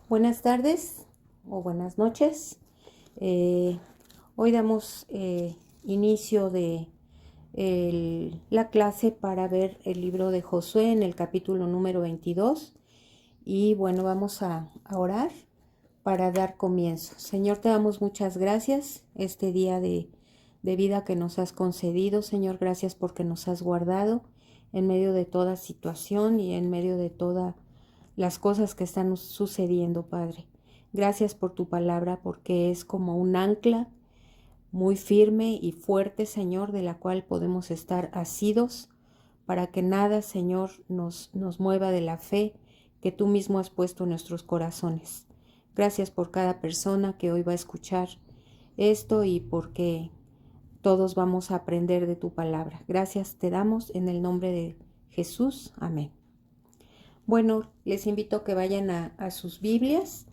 Buenas tardes o buenas noches. Eh, Hoy damos inicio de la clase para ver el libro de Josué en el capítulo número 22. Y bueno, vamos a orar para dar comienzo. Señor, te damos muchas gracias este día de vida que nos has concedido. Señor, gracias porque nos has guardado en medio de toda situación y en medio de todas las cosas que están sucediendo, Padre. Gracias por tu palabra, porque es como un ancla muy firme y fuerte, Señor, de la cual podemos estar asidos para que nada, Señor, nos mueva de la fe que tú mismo has puesto en nuestros corazones. Gracias por cada persona que hoy va a escuchar esto y porque todos vamos a aprender de tu palabra. Gracias te damos en el nombre de Jesús. Amén. Bueno, les invito a que vayan a sus Biblias,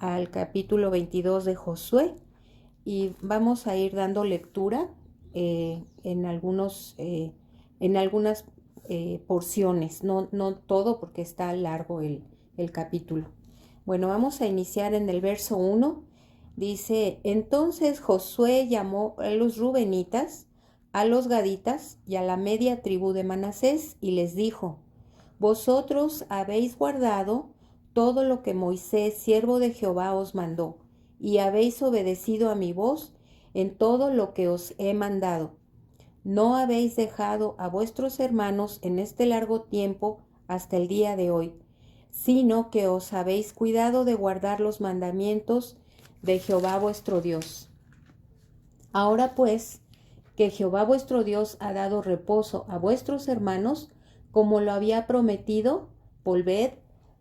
al capítulo 22 de Josué, y vamos a ir dando lectura en algunas porciones, no todo porque está largo el capítulo. Bueno, vamos a iniciar en el verso 1. Dice: Entonces Josué llamó a los rubenitas, a los gaditas y a la media tribu de Manasés y les dijo: Vosotros habéis guardado todo lo que Moisés, siervo de Jehová, os mandó, y habéis obedecido a mi voz en todo lo que os he mandado. No habéis dejado a vuestros hermanos en este largo tiempo hasta el día de hoy, sino que os habéis cuidado de guardar los mandamientos de Jehová vuestro Dios. Ahora pues, que Jehová vuestro Dios ha dado reposo a vuestros hermanos, como lo había prometido, volved,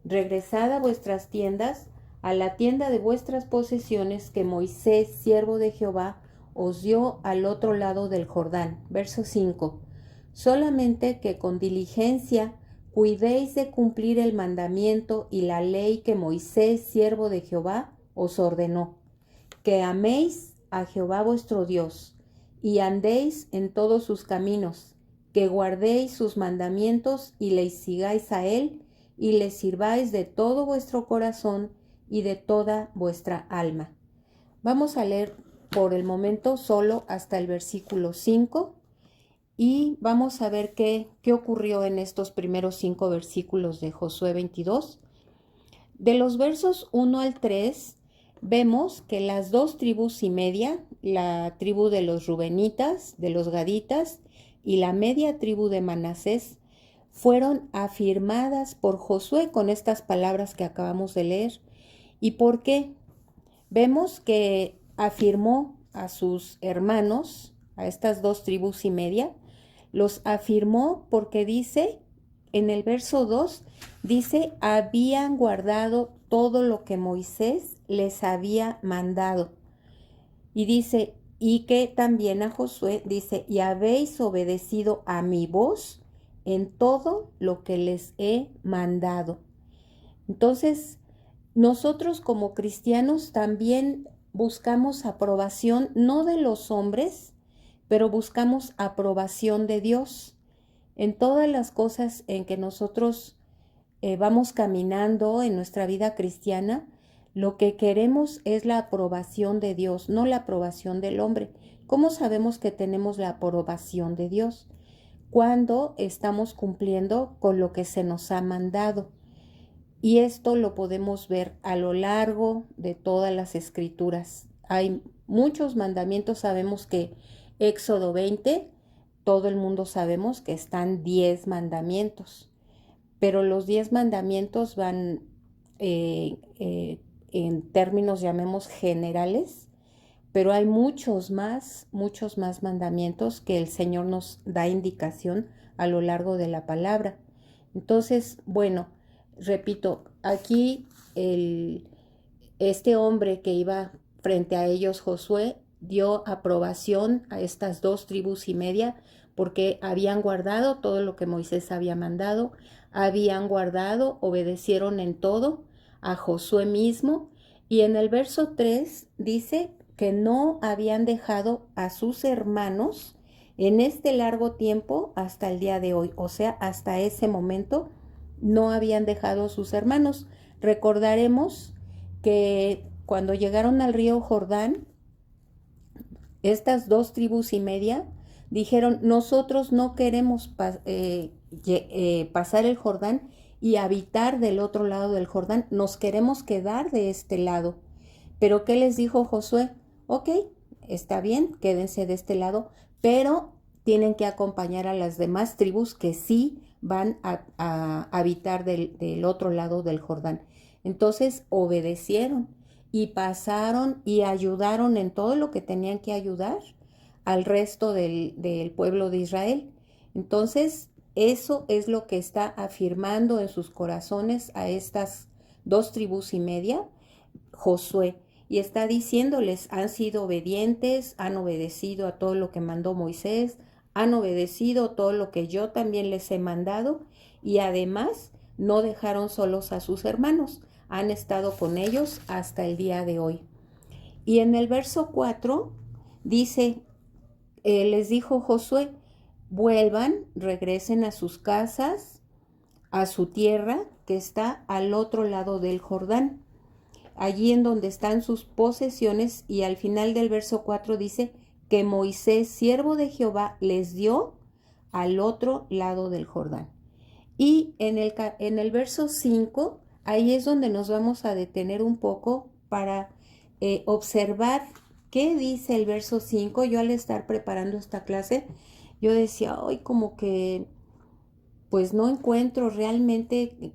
regresad a vuestras tiendas, a la tienda de vuestras posesiones que Moisés, siervo de Jehová, os dio al otro lado del Jordán. Verso 5. Solamente que con diligencia cuidéis de cumplir el mandamiento y la ley que Moisés, siervo de Jehová, os ordenó, que améis a Jehová vuestro Dios, y andéis en todos sus caminos, que guardéis sus mandamientos y le sigáis a él, y le sirváis de todo vuestro corazón y de toda vuestra alma. Vamos a leer por el momento solo hasta el versículo 5 y vamos a ver qué ocurrió en estos primeros 5 versículos de Josué 22. De los versos 1 al 3 vemos que las dos tribus y media, la tribu de los rubenitas, de los gaditas y la media tribu de Manasés, fueron afirmadas por Josué con estas palabras que acabamos de leer. ¿Y por qué? Vemos que afirmó a sus hermanos, a estas dos tribus y media, los afirmó porque dice, en el verso 2, dice: habían guardado todo lo que Moisés les había mandado. Y dice, y que también a Josué dice: y habéis obedecido a mi voz en todo lo que les he mandado. Entonces, nosotros como cristianos también buscamos aprobación, no de los hombres, pero buscamos aprobación de Dios. En todas las cosas en que nosotros vamos caminando en nuestra vida cristiana, lo que queremos es la aprobación de Dios, no la aprobación del hombre. ¿Cómo sabemos que tenemos la aprobación de Dios? Cuando estamos cumpliendo con lo que se nos ha mandado. Y esto lo podemos ver a lo largo de todas las escrituras. Hay muchos mandamientos, sabemos que Éxodo 20, todo el mundo sabemos que están 10 mandamientos, pero los 10 mandamientos van en términos, llamemos, generales, pero hay muchos más mandamientos que el Señor nos da indicación a lo largo de la palabra. Entonces, bueno, repito, aquí este hombre que iba frente a ellos, Josué, dio aprobación a estas dos tribus y media porque habían guardado todo lo que Moisés había mandado, habían guardado, obedecieron en todo a Josué mismo. Y en el verso 3 dice que no habían dejado a sus hermanos en este largo tiempo hasta el día de hoy, o sea, hasta ese momento no habían dejado a sus hermanos. Recordaremos que cuando llegaron al río Jordán, estas 2,5 tribus dijeron, nosotros no queremos pasar el Jordán y habitar del otro lado del Jordán, nos queremos quedar de este lado. Pero ¿qué les dijo Josué? Ok, está bien, quédense de este lado, pero tienen que acompañar a las demás tribus que sí van a habitar del otro lado del Jordán. Entonces obedecieron y pasaron y ayudaron en todo lo que tenían que ayudar al resto del pueblo de Israel. Entonces, eso es lo que está afirmando en sus corazones a estas 2,5 tribus Josué. Y está diciéndoles, han sido obedientes, han obedecido a todo lo que mandó Moisés, han obedecido todo lo que yo también les he mandado y además no dejaron solos a sus hermanos, han estado con ellos hasta el día de hoy. Y en el verso 4 dice, les dijo Josué, vuelvan, regresen a sus casas, a su tierra que está al otro lado del Jordán, allí en donde están sus posesiones, y al final del verso 4 dice que Moisés, siervo de Jehová, les dio al otro lado del Jordán. Y en el verso 5, ahí es donde nos vamos a detener un poco para observar qué dice el verso 5. Yo al estar preparando esta clase, yo decía, ay, como que pues no encuentro realmente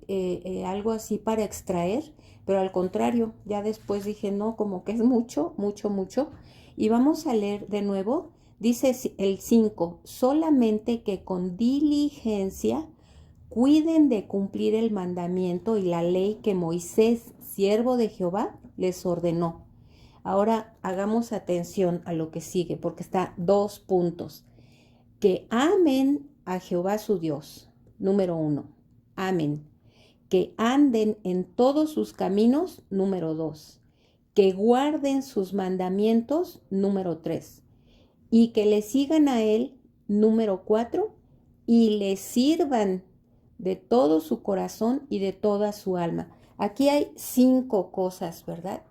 algo así para extraer, pero al contrario, ya después dije, no, como que es mucho, mucho, mucho. Y vamos a leer de nuevo, dice el 5, solamente que con diligencia cuiden de cumplir el mandamiento y la ley que Moisés, siervo de Jehová, les ordenó. Ahora hagamos atención a lo que sigue, porque está 2 puntos. Que amen a Jehová su Dios. Número 1, amen. Que anden en todos sus caminos. Número 2, que guarden sus mandamientos. Número 3, y que le sigan a él. Número 4, y le sirvan de todo su corazón y de toda su alma. Aquí hay 5 cosas, ¿verdad?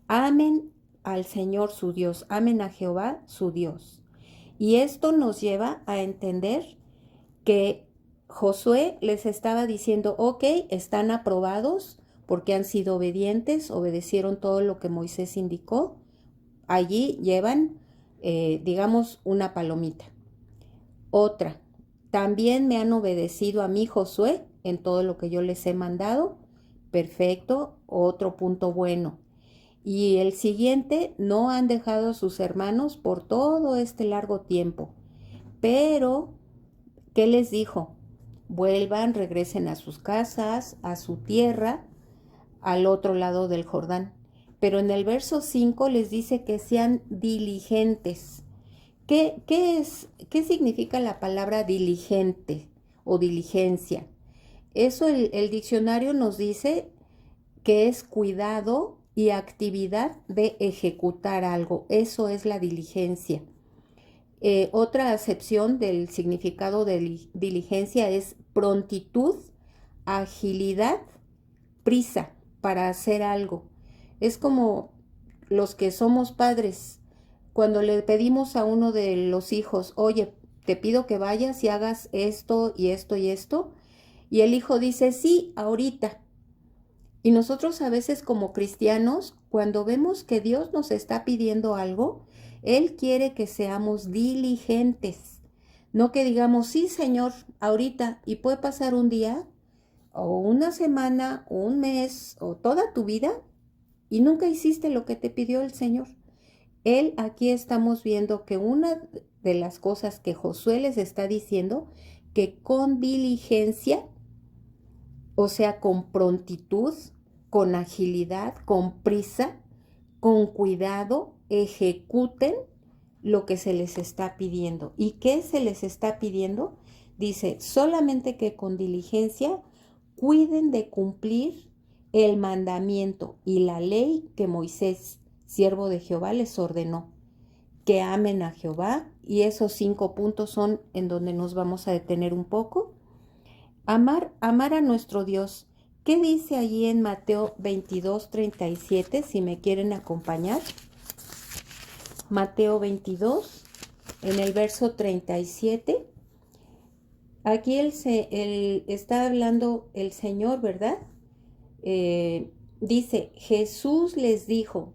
Amen al Señor su Dios, amen a Jehová su Dios. Y esto nos lleva a entender que Josué les estaba diciendo, ok, están aprobados porque han sido obedientes, obedecieron todo lo que Moisés indicó. Allí llevan, digamos, una palomita. Otra, también me han obedecido a mí, Josué, en todo lo que yo les he mandado. Perfecto, otro punto bueno. Y el siguiente, no han dejado a sus hermanos por todo este largo tiempo. Pero, ¿qué les dijo? Vuelvan, regresen a sus casas, a su tierra, al otro lado del Jordán. Pero en el verso 5 les dice que sean diligentes. ¿Qué significa la palabra diligente o diligencia? Eso el diccionario nos dice que es cuidado y actividad de ejecutar algo. Eso es la diligencia. Otra acepción del significado de diligencia es prontitud, agilidad, prisa para hacer algo. Es como los que somos padres, cuando le pedimos a uno de los hijos, oye, te pido que vayas y hagas esto y esto y esto, y el hijo dice, sí, ahorita. Y nosotros a veces como cristianos, cuando vemos que Dios nos está pidiendo algo, Él quiere que seamos diligentes. No que digamos, sí, Señor, ahorita, y puede pasar un día, o una semana, o un mes, o toda tu vida, y nunca hiciste lo que te pidió el Señor. Él aquí estamos viendo que una de las cosas que Josué les está diciendo, que con diligencia, o sea, con prontitud, con agilidad, con prisa, con cuidado, ejecuten lo que se les está pidiendo. ¿Y qué se les está pidiendo? Dice, solamente que con diligencia cuiden de cumplir el mandamiento y la ley que Moisés, siervo de Jehová, les ordenó. Que amen a Jehová, y esos 5 puntos son en donde nos vamos a detener un poco. Amar a nuestro Dios, ¿Qué dice allí en Mateo 22:37? Si me quieren acompañar. Mateo 22, en el verso 37. Aquí está hablando el Señor, ¿verdad? Dice, Jesús les dijo,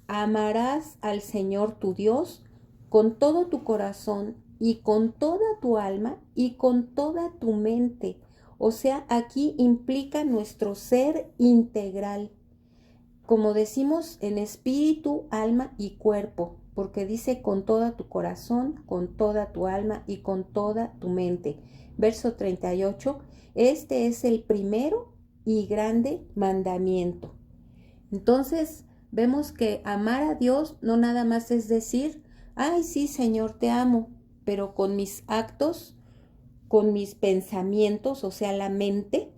amarás al Señor tu Dios con todo tu corazón y con toda tu alma y con toda tu mente. O sea, aquí implica nuestro ser integral, como decimos, en espíritu, alma y cuerpo, porque dice con toda tu corazón, con toda tu alma y con toda tu mente. Verso 38, este es el primero y grande mandamiento. Entonces, vemos que amar a Dios no nada más es decir, ay, sí, Señor, te amo, pero con mis actos, con mis pensamientos, o sea, la mente,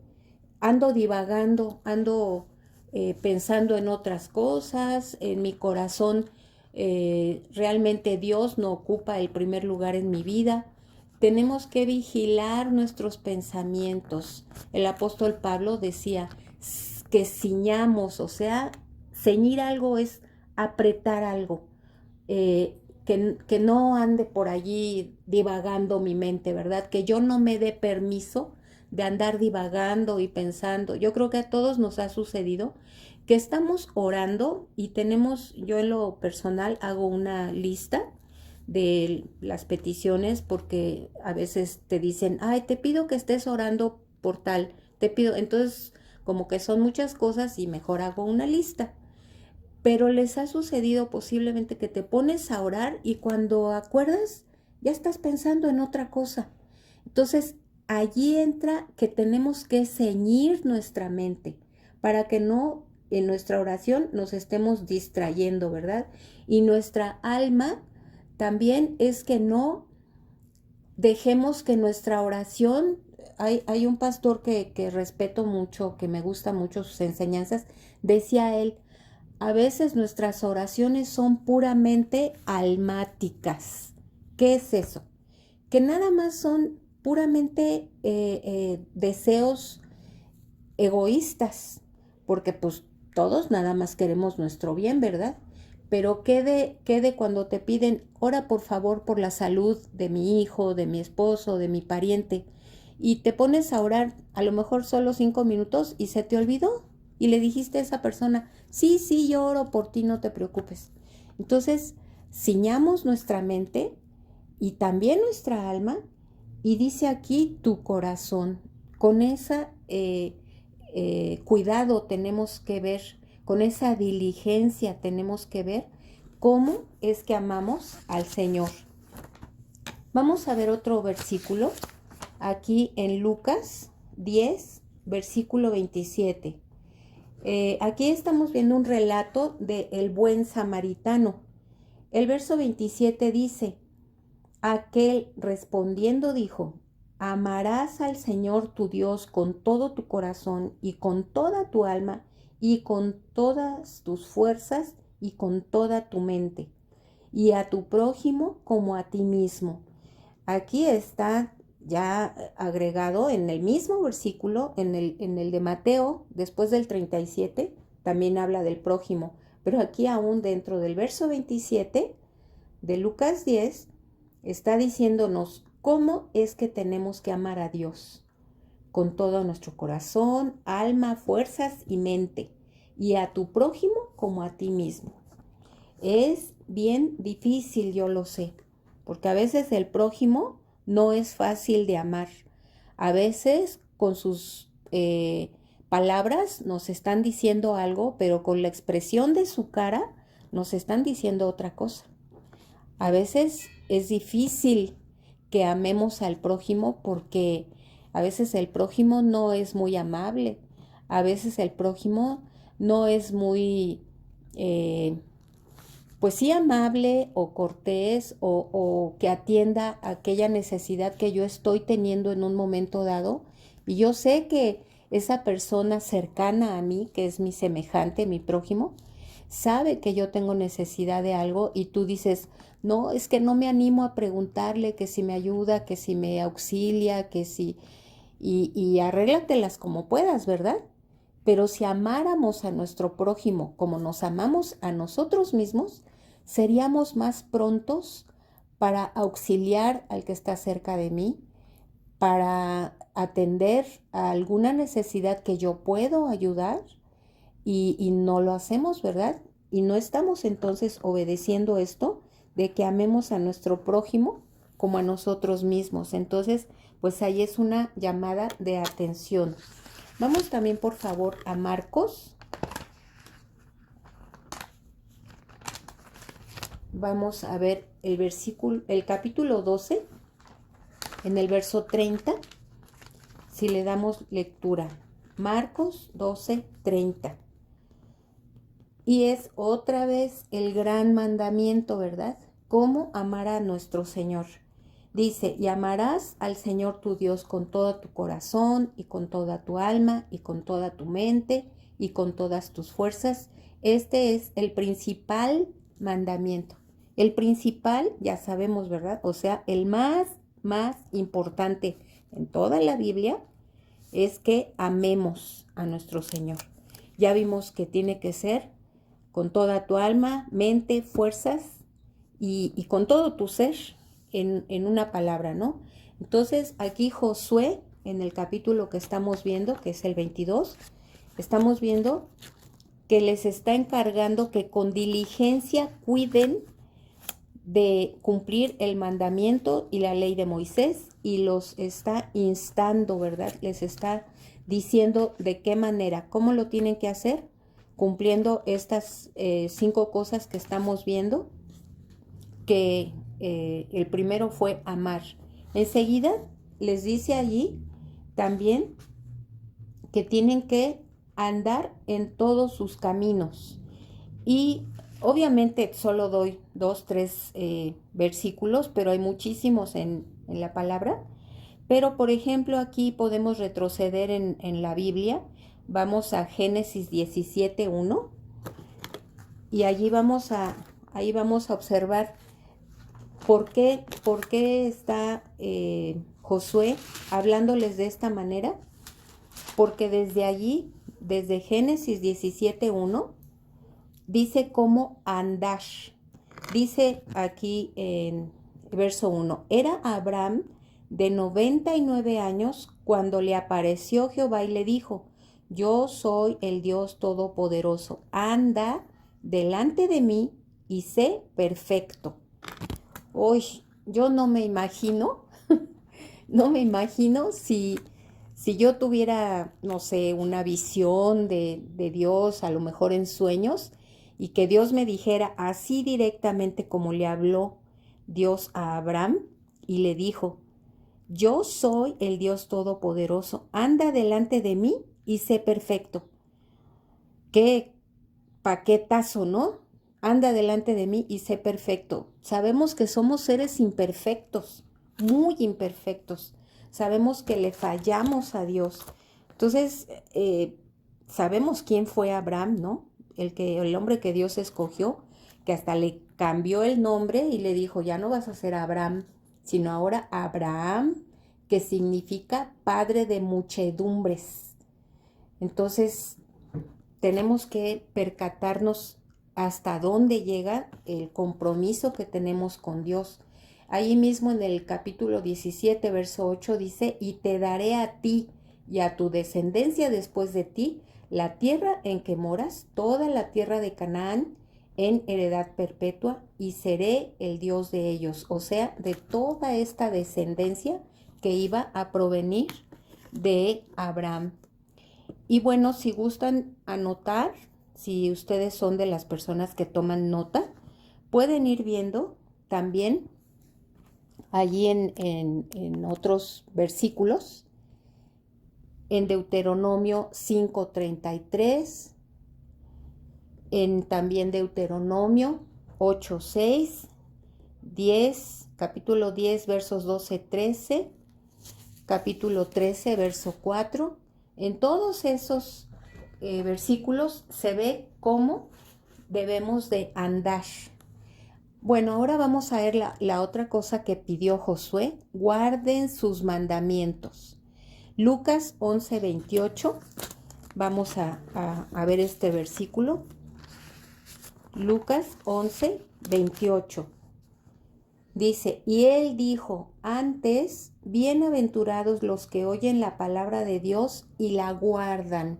ando divagando, ando pensando en otras cosas, en mi corazón realmente Dios no ocupa el primer lugar en mi vida. Tenemos que vigilar nuestros pensamientos. El apóstol Pablo decía que ciñamos, o sea, ceñir algo es apretar algo, que no ande por allí divagando mi mente, ¿verdad? Que yo no me dé permiso de andar divagando y pensando. Yo creo que a todos nos ha sucedido que estamos orando y tenemos, yo en lo personal hago una lista de las peticiones porque a veces te dicen, ay, te pido que estés orando por tal, te pido, entonces como que son muchas cosas y mejor hago una lista. Pero les ha sucedido posiblemente que te pones a orar y cuando acuerdas ya estás pensando en otra cosa. Entonces, allí entra que tenemos que ceñir nuestra mente para que no en nuestra oración nos estemos distrayendo, ¿verdad? Y nuestra alma también es que no dejemos que nuestra oración, hay un pastor que respeto mucho, que me gusta mucho sus enseñanzas, decía él, a veces nuestras oraciones son puramente almáticas. ¿Qué es eso? Que nada más son puramente deseos egoístas, porque pues todos nada más queremos nuestro bien, ¿verdad? Pero quede cuando te piden, ora por favor por la salud de mi hijo, de mi esposo, de mi pariente, y te pones a orar a lo mejor solo 5 minutos y se te olvidó, y le dijiste a esa persona, sí, sí, yo oro por ti, no te preocupes. Entonces, ciñamos nuestra mente y también nuestra alma, y dice aquí tu corazón, con esa cuidado tenemos que ver, con esa diligencia tenemos que ver cómo es que amamos al Señor. Vamos a ver otro versículo aquí en Lucas 10, versículo 27. Aquí estamos viendo un relato de el buen samaritano. El verso 27 dice, aquel respondiendo dijo, amarás al Señor tu Dios con todo tu corazón y con toda tu alma y con todas tus fuerzas y con toda tu mente, y a tu prójimo como a ti mismo. Aquí está ya agregado en el mismo versículo, en el de Mateo, después del 37, también habla del prójimo, pero aquí aún dentro del verso 27 de Lucas 10, está diciéndonos cómo es que tenemos que amar a Dios con todo nuestro corazón, alma, fuerzas y mente, y a tu prójimo como a ti mismo. Es bien difícil, yo lo sé, porque a veces el prójimo no es fácil de amar. A veces con sus palabras nos están diciendo algo, pero con la expresión de su cara nos están diciendo otra cosa. A veces es difícil que amemos al prójimo porque a veces el prójimo no es muy amable, a veces el prójimo no es muy, pues sí, amable o cortés o que atienda aquella necesidad que yo estoy teniendo en un momento dado. Y yo sé que esa persona cercana a mí, que es mi semejante, mi prójimo, sabe que yo tengo necesidad de algo y tú dices, no, es que no me animo a preguntarle que si me ayuda, que si me auxilia, que si... y arréglatelas como puedas, ¿verdad? Pero si amáramos a nuestro prójimo como nos amamos a nosotros mismos, seríamos más prontos para auxiliar al que está cerca de mí, para atender a alguna necesidad que yo puedo ayudar y no lo hacemos, ¿verdad? Y no estamos entonces obedeciendo esto de que amemos a nuestro prójimo como a nosotros mismos. Entonces, pues ahí es una llamada de atención. Vamos también, por favor, a Marcos. Vamos a ver el capítulo 12, en el verso 30, si le damos lectura. Marcos 12, 30. Y es otra vez el gran mandamiento, ¿verdad? ¿Cómo amar a nuestro Señor? Dice, y amarás al Señor tu Dios con todo tu corazón y con toda tu alma y con toda tu mente y con todas tus fuerzas. Este es el principal mandamiento. El principal, ya sabemos, ¿verdad? O sea, el más importante en toda la Biblia es que amemos a nuestro Señor. Ya vimos que tiene que ser con toda tu alma, mente, fuerzas y con todo tu ser en una palabra, ¿no? Entonces aquí Josué, en el capítulo que estamos viendo, que es el 22, estamos viendo que les está encargando que con diligencia cuiden de cumplir el mandamiento y la ley de Moisés, y los está instando, ¿verdad? Les está diciendo de qué manera, cómo lo tienen que hacer, cumpliendo estas 5 cosas que estamos viendo, que el primero fue amar. Enseguida les dice allí también que tienen que andar en todos sus caminos. Y obviamente solo doy 2, 3 versículos, pero hay muchísimos en la palabra. Pero por ejemplo aquí podemos retroceder en la Biblia. Vamos a Génesis 17, 1. Y allí vamos a observar por qué está Josué hablándoles de esta manera. Porque desde allí, desde Génesis 17, 1, dice cómo andar. Dice aquí en verso 1, era Abraham de 99 años cuando le apareció Jehová y le dijo, yo soy el Dios Todopoderoso, anda delante de mí y sé perfecto. Hoy yo no me imagino, si yo tuviera, no sé, una visión de Dios, a lo mejor en sueños, y que Dios me dijera así directamente como le habló Dios a Abraham y le dijo, yo soy el Dios Todopoderoso, anda delante de mí y sé perfecto. Qué paquetazo, ¿no? Anda delante de mí y sé perfecto. Sabemos que somos seres imperfectos, muy imperfectos. Sabemos que le fallamos a Dios. Entonces, sabemos quién fue Abraham, ¿no? El hombre que Dios escogió, que hasta le cambió el nombre y le dijo, ya no vas a ser Abraham, sino ahora Abraham, que significa padre de muchedumbres. Entonces, tenemos que percatarnos hasta dónde llega el compromiso que tenemos con Dios. Ahí mismo en el capítulo 17, verso 8 dice, y te daré a ti y a tu descendencia después de ti la tierra en que moras, toda la tierra de Canaán, en heredad perpetua, y seré el Dios de ellos. O sea, de toda esta descendencia que iba a provenir de Abraham. Y bueno, si gustan anotar, si ustedes son de las personas que toman nota, pueden ir viendo también allí en otros versículos, en Deuteronomio 5:33, en también Deuteronomio 8:6, 10, capítulo 10, versos 12-13, capítulo 13, verso 4. En todos esos versículos se ve cómo debemos de andar. Bueno, ahora vamos a ver la otra cosa que pidió Josué. Guarden sus mandamientos. Lucas 11:28 Vamos a ver este versículo. Lucas 11, 28. Dice, y él dijo, antes, bienaventurados los que oyen la palabra de Dios y la guardan.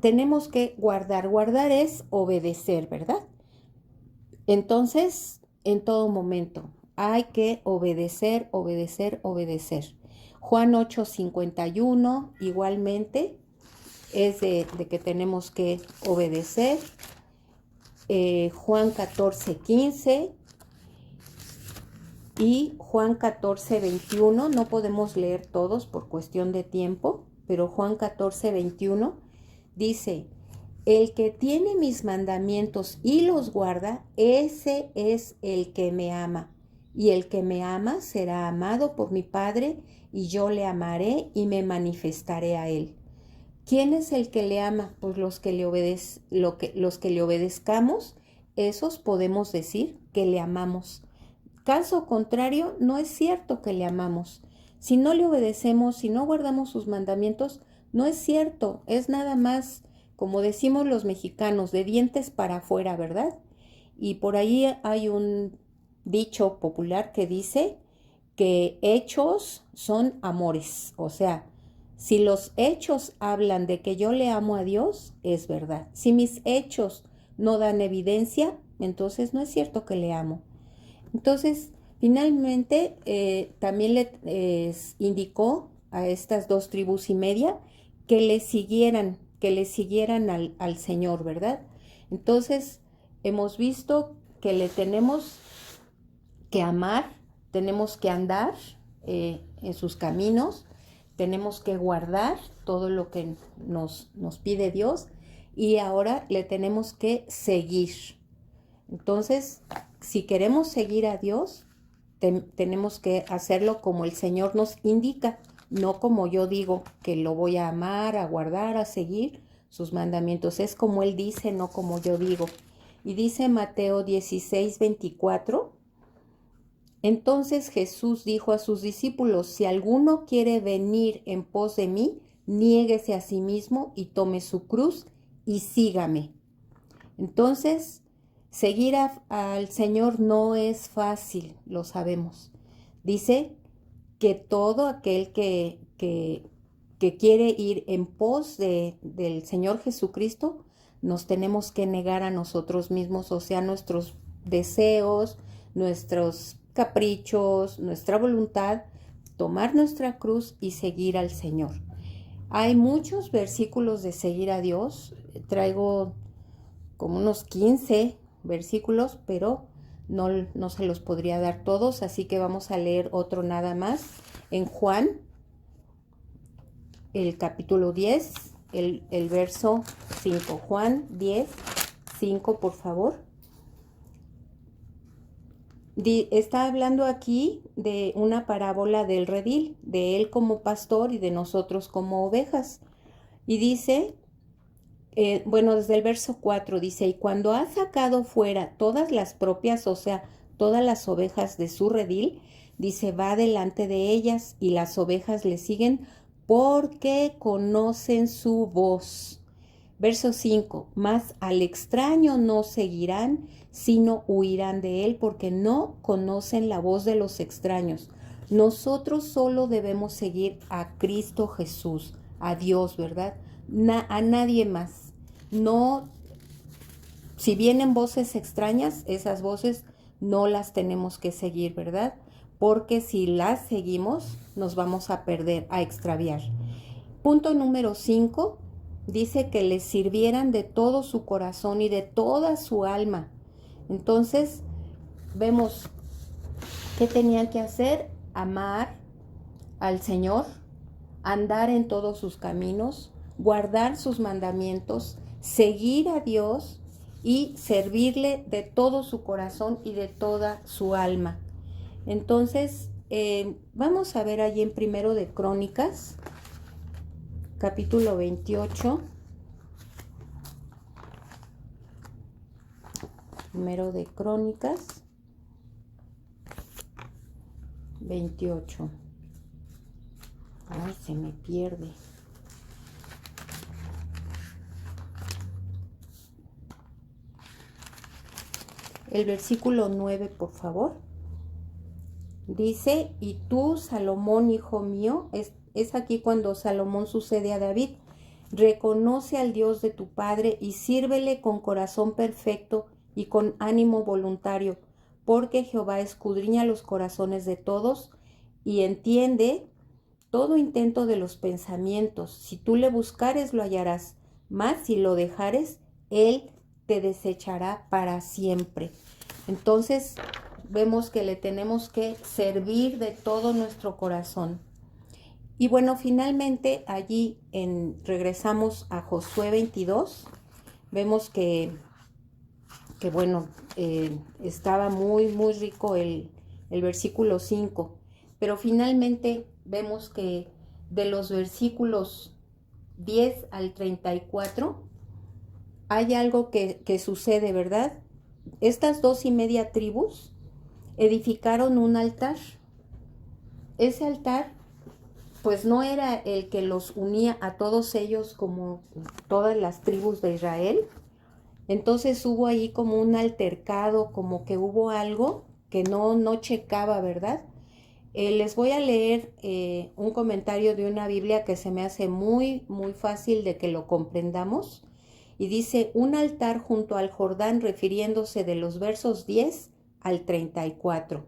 Tenemos que guardar. Guardar es obedecer, ¿verdad? Entonces, en todo momento, hay que obedecer, obedecer, obedecer. Juan 8:51, igualmente, es de que tenemos que obedecer. Juan 14:15 y Juan 14:21, no podemos leer todos por cuestión de tiempo, pero Juan 14:21 dice, el que tiene mis mandamientos y los guarda, ese es el que me ama. Y el que me ama será amado por mi Padre, y yo le amaré y me manifestaré a él. ¿Quién es el que le ama? Pues los que le obedezcamos, esos podemos decir que le amamos. Caso contrario, no es cierto que le amamos. Si no le obedecemos, si no guardamos sus mandamientos, no es cierto, es nada más, como decimos los mexicanos, de dientes para afuera, ¿verdad? Y por ahí hay un dicho popular que dice que hechos son amores. O sea, si los hechos hablan de que yo le amo a Dios, es verdad. Si mis hechos no dan evidencia, entonces no es cierto que le amo. Entonces, finalmente, también les indicó a estas 2,5 tribus que le siguieran al Señor, ¿verdad? Entonces, hemos visto que le tenemos que amar, tenemos que andar en sus caminos, tenemos que guardar todo lo que nos pide Dios y ahora le tenemos que seguir. Entonces, si queremos seguir a Dios, tenemos que hacerlo como el Señor nos indica, no como yo digo que lo voy a amar, a guardar, a seguir sus mandamientos. Es como Él dice, no como yo digo. Y dice Mateo 16:24, entonces Jesús dijo a sus discípulos, si alguno quiere venir en pos de mí, niéguese a sí mismo y tome su cruz y sígame. Entonces, seguir al Señor no es fácil, lo sabemos. Dice que todo aquel que quiere ir en pos del Señor Jesucristo, nos tenemos que negar a nosotros mismos, o sea, nuestros deseos, nuestros caprichos, nuestra voluntad, tomar nuestra cruz y seguir al Señor. Hay muchos versículos de seguir a Dios. Traigo como unos 15 versículos, pero no se los podría dar todos, así que vamos a leer otro nada más. En Juan, el capítulo 10, el verso 5. Juan 10, 5, por favor. Está hablando aquí de una parábola del redil, de él como pastor y de nosotros como ovejas. Y dice, desde el verso 4 dice, y cuando ha sacado fuera todas las propias, o sea, todas las ovejas de su redil, dice, va delante de ellas y las ovejas le siguen porque conocen su voz. Verso 5, mas al extraño no seguirán, sino huirán de él porque no conocen la voz de los extraños. Nosotros solo debemos seguir a Cristo Jesús, a Dios, ¿verdad? A nadie más. No, si vienen voces extrañas, esas voces no las tenemos que seguir, ¿verdad? Porque si las seguimos, nos vamos a perder, a extraviar. Punto número 5, dice que les sirvieran de todo su corazón y de toda su alma. Entonces, vemos qué tenían que hacer: amar al Señor, andar en todos sus caminos, guardar sus mandamientos, seguir a Dios y servirle de todo su corazón y de toda su alma. Entonces, vamos a ver allí en Primero de Crónicas, capítulo 28. Primero de Crónicas 28. Ay, se me pierde. el versículo 9, por favor. Dice, y tú, Salomón, hijo mío, es aquí cuando Salomón sucede a David, reconoce al Dios de tu padre y sírvele con corazón perfecto y con ánimo voluntario, porque Jehová escudriña los corazones de todos y entiende todo intento de los pensamientos. Si tú le buscares, lo hallarás, mas si lo dejares, él te desechará para siempre. Entonces, vemos que le tenemos que servir de todo nuestro corazón. Y bueno, finalmente allí regresamos a Josué 22. Vemos que bueno, estaba muy, muy rico el versículo 5. Pero finalmente vemos que de los versículos 10 al 34 hay algo que sucede, ¿verdad? Estas 2.5 tribus edificaron un altar. Ese altar pues no era el que los unía a todos ellos como todas las tribus de Israel. Entonces hubo ahí como un altercado, como que hubo algo que no checaba, ¿verdad? Les voy a leer un comentario de una Biblia que se me hace muy, muy fácil de que lo comprendamos. Y dice, un altar junto al Jordán, refiriéndose de los versos 10 al 34.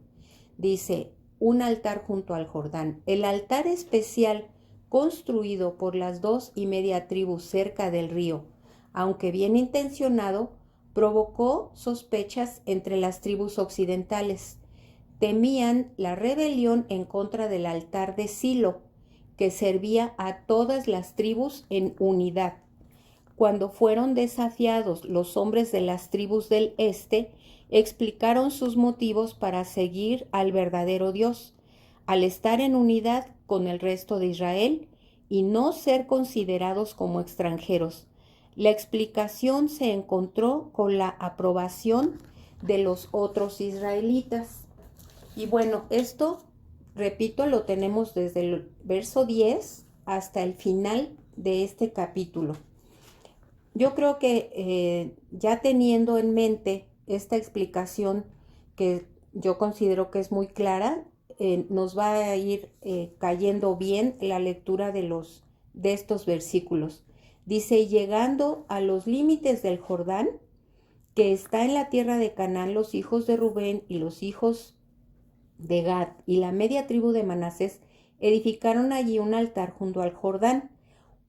Dice, un altar junto al Jordán. El altar especial construido por las 2.5 tribus cerca del río, aunque bien intencionado, provocó sospechas entre las tribus occidentales. Temían la rebelión en contra del altar de Silo, que servía a todas las tribus en unidad. Cuando fueron desafiados los hombres de las tribus del este, explicaron sus motivos para seguir al verdadero Dios, al estar en unidad con el resto de Israel y no ser considerados como extranjeros. La explicación se encontró con la aprobación de los otros israelitas. Y bueno, esto, repito, lo tenemos desde el verso 10 hasta el final de este capítulo. Yo creo que ya teniendo en mente esta explicación que yo considero que es muy clara, nos va a ir cayendo bien la lectura de estos versículos. Dice, llegando a los límites del Jordán, que está en la tierra de Canaán, los hijos de Rubén y los hijos de Gad y la media tribu de Manasés edificaron allí un altar junto al Jordán,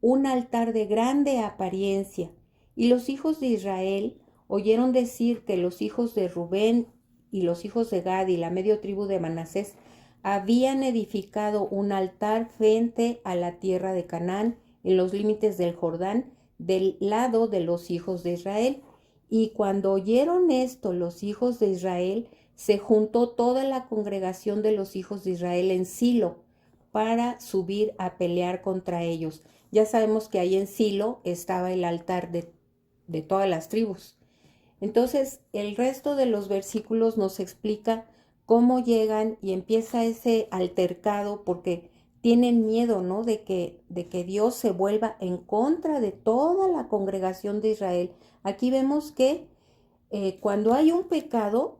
un altar de grande apariencia. Y los hijos de Israel oyeron decir que los hijos de Rubén y los hijos de Gad y la media tribu de Manasés habían edificado un altar frente a la tierra de Canaán, en los límites del Jordán, del lado de los hijos de Israel. Y cuando oyeron esto los hijos de Israel, se juntó toda la congregación de los hijos de Israel en Silo para subir a pelear contra ellos. Ya sabemos que ahí en Silo estaba el altar de todas las tribus. Entonces, el resto de los versículos nos explica cómo llegan y empieza ese altercado porque tienen miedo, ¿no? De que Dios se vuelva en contra de toda la congregación de Israel. Aquí vemos que cuando hay un pecado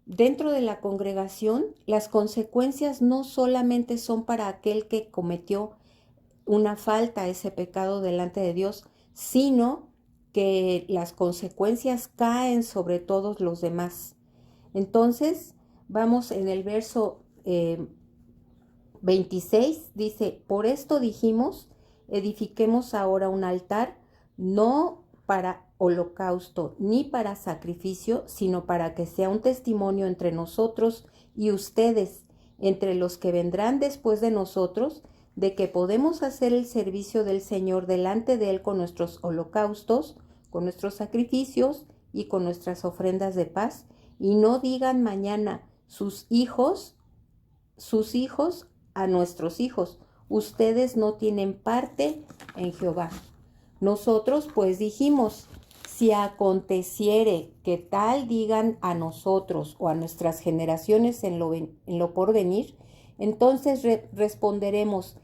dentro de la congregación, las consecuencias no solamente son para aquel que cometió una falta, ese pecado delante de Dios, sino que las consecuencias caen sobre todos los demás. Entonces, vamos en el verso 26, dice, por esto dijimos, edifiquemos ahora un altar, no para holocausto ni para sacrificio, sino para que sea un testimonio entre nosotros y ustedes, entre los que vendrán después de nosotros, de que podemos hacer el servicio del Señor delante de Él con nuestros holocaustos, con nuestros sacrificios y con nuestras ofrendas de paz, y no digan mañana sus hijos a nuestros hijos, ustedes no tienen parte en Jehová. Nosotros pues dijimos, si aconteciere que tal digan a nosotros o a nuestras generaciones en lo porvenir, entonces responderemos,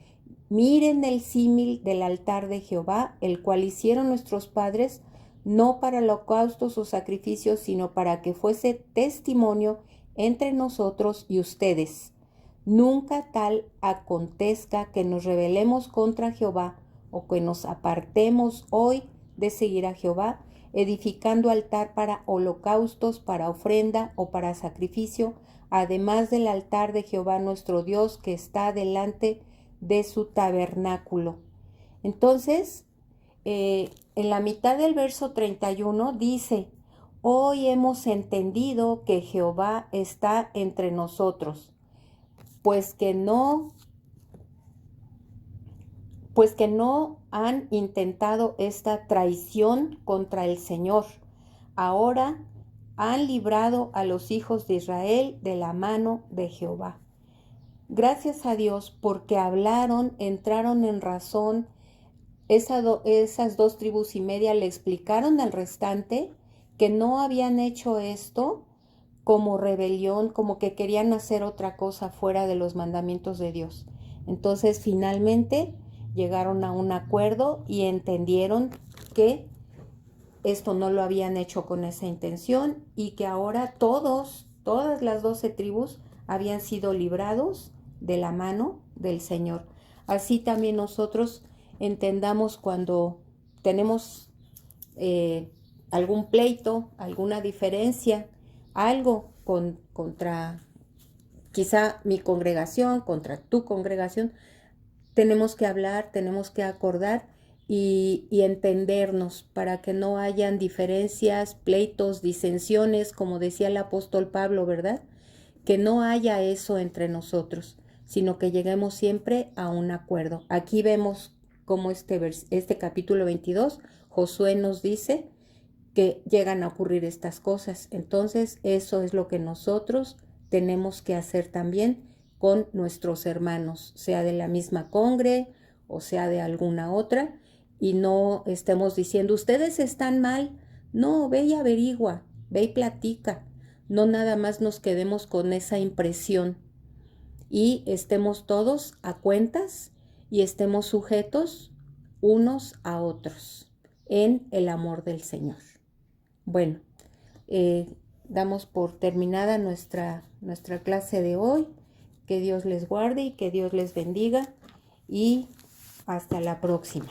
miren el símil del altar de Jehová, el cual hicieron nuestros padres, no para holocaustos o sacrificios, sino para que fuese testimonio entre nosotros y ustedes. Nunca tal acontezca que nos rebelemos contra Jehová o que nos apartemos hoy de seguir a Jehová, edificando altar para holocaustos, para ofrenda o para sacrificio, además del altar de Jehová nuestro Dios que está delante de su tabernáculo. Entonces, en la mitad del verso 31 dice: hoy hemos entendido que Jehová está entre nosotros, pues que no han intentado esta traición contra el Señor. Ahora han librado a los hijos de Israel de la mano de Jehová. Gracias a Dios porque hablaron, entraron en razón. Esas 2 tribus y media le explicaron al restante que no habían hecho esto como rebelión, como que querían hacer otra cosa fuera de los mandamientos de Dios. Entonces finalmente llegaron a un acuerdo y entendieron que esto no lo habían hecho con esa intención y que ahora todas las 12 tribus habían sido librados de la mano del Señor. Así también nosotros entendamos cuando tenemos algún pleito, alguna diferencia, algo contra quizá mi congregación, contra tu congregación, tenemos que hablar, tenemos que acordar y entendernos para que no hayan diferencias, pleitos, disensiones, como decía el apóstol Pablo, ¿verdad? Que no haya eso entre nosotros, sino que lleguemos siempre a un acuerdo. Aquí vemos cómo este capítulo 22, Josué nos dice que llegan a ocurrir estas cosas. Entonces, eso es lo que nosotros tenemos que hacer también con nuestros hermanos, sea de la misma congre o sea de alguna otra, y no estemos diciendo, ustedes están mal. No, ve y averigua, ve y platica. No nada más nos quedemos con esa impresión y estemos todos a cuentas y estemos sujetos unos a otros en el amor del Señor. Bueno, damos por terminada nuestra clase de hoy. Que Dios les guarde y que Dios les bendiga y hasta la próxima.